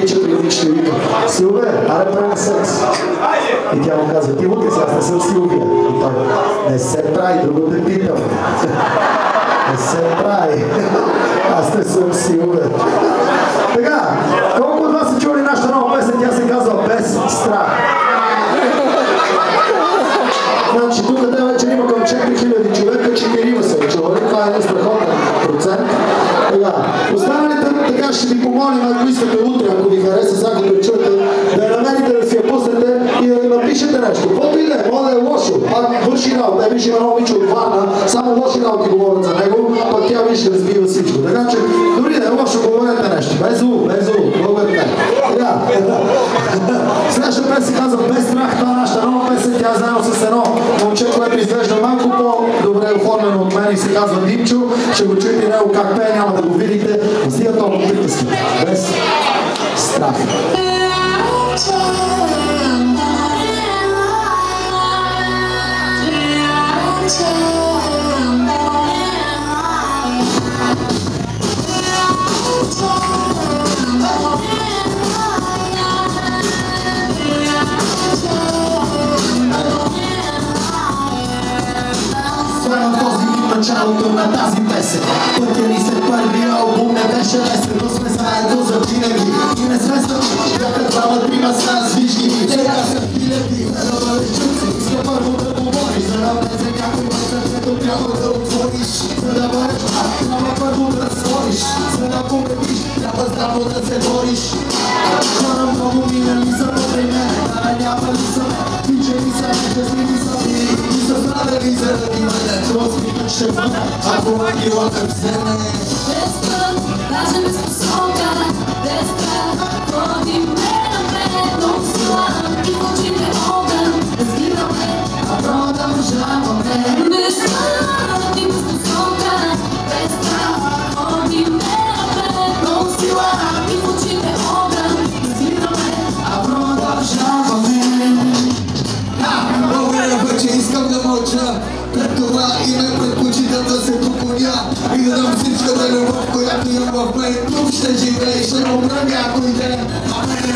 пича при Ник ще вика: Силве, аре правим секс. И тя му казва: ти лука си, аз не съм Силвия. И той: не се прави, друго те питам. Не се прави. Аз не съм Силве. Така, колко от вас са чули нашата нова песен? Тя се казва Без страх. Значи, тук те вече има към 4000 човека, 4 са чували. Това е един страхотен процент. Така, останалите така ще ви помолим, ако искате утре, ако ви хареса, сега като я чуете, да я намерите, да си я пуснете и да напишете нещо. Каквото и да е, може да е лошо, пак върши работа. Виж, има много момиче от Варна, само лоши работи говорят за него, пък тя виж разбива всичко. Така че, дори да е лошо, говорете нещо. Без зло, без зло, благодаря. Следващата песен се казва Без страх, това е нашата нова песен, тя е заедно с едно момче, което изглежда малко по-добре оформено от мен и се казва Димчо. Ще го чуете и него как пее, няма да го видите. Взимат толкова приказки. Без страх. Началото на тази песен. Пътя ни след първия албум не беше лесен, но сме заедно за винаги. И не сме сами, бяха двама, трима с нас, виж ги. Сега са хиляди, да чуци. Иска първо да говориш, за да влезе някой в сърцето, трябва да отвориш. За да бъдеш пак, трябва първо да свориш. За да победиш, трябва здраво да се бориш. Хора много минали са вътре мен, а няма ли са мен. Пичени са, нещастливи са ми. И са страдали заради мене. Розмитът ще бъде, ако ангелът вземе. Без страх, даже без посока. Без страх, води ме напред. Много сила и в очите огън. Разбираме, а продължаваме. Без страх и без посока. Без страх, води ме напред. Много сила и в очите огън. Разбираме, а продължаваме. Благодаря вече, искам да мълча. Пред това име предпочитам да се поклоня и да дам всичката любов, която имам в мен. Тук ще живея и ще умра някой ден. А мене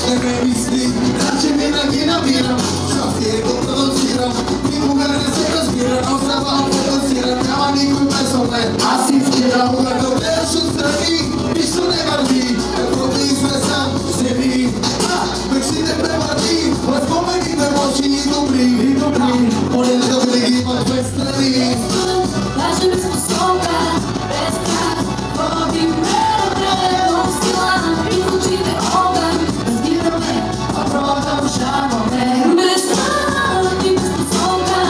не ме мисли, значи винаги намирам. Щастието продължирам, никога не се разбира, но се вам фантазирам. Няма никой без мен, аз изкирам. Когато гледаш отстрани, нищо не върви. Каквото измесам, се ви. Вече не превърти, възпомените лоши и добри. Моля да винаги имат две страни. Даже без посока, без страх, води ме напред. Много сила и в очите огън. Разбираме, а продължаваме. Без страх и без посока,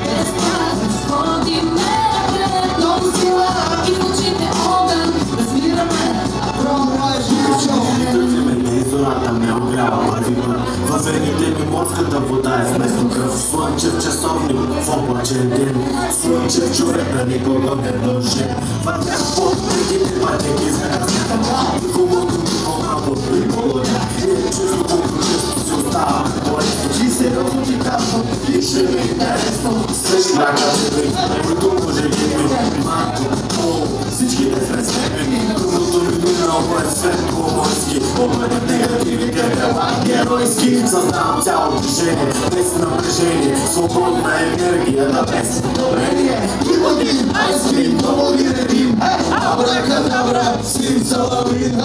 без страх, води ме напред. Много сила и в очите огън. Разбираме, а продължаваме. Зората ме огрява първи път. Във вените ми морската вода е вместо кръв. Слънчев часовник в облачен ден. Слънчев човек на никога не дължи. Вървях под предите пътеки за размята. Хубавото ми по-малко и по-лъдя. И чувство колко често си остава по-лесто. И сериозно ти казвам, и ще ми интересно. Свеж крака тебе, които пожелими. Малко, всичките сме слепени. Другото ми минало е светло морски. Обърнем негативите дела геройски. Създавам цяло движение, без напрежение. Свободна енергия да без подобрение. И води, айскрим, много ни редим. Абракадабра, свим салавин.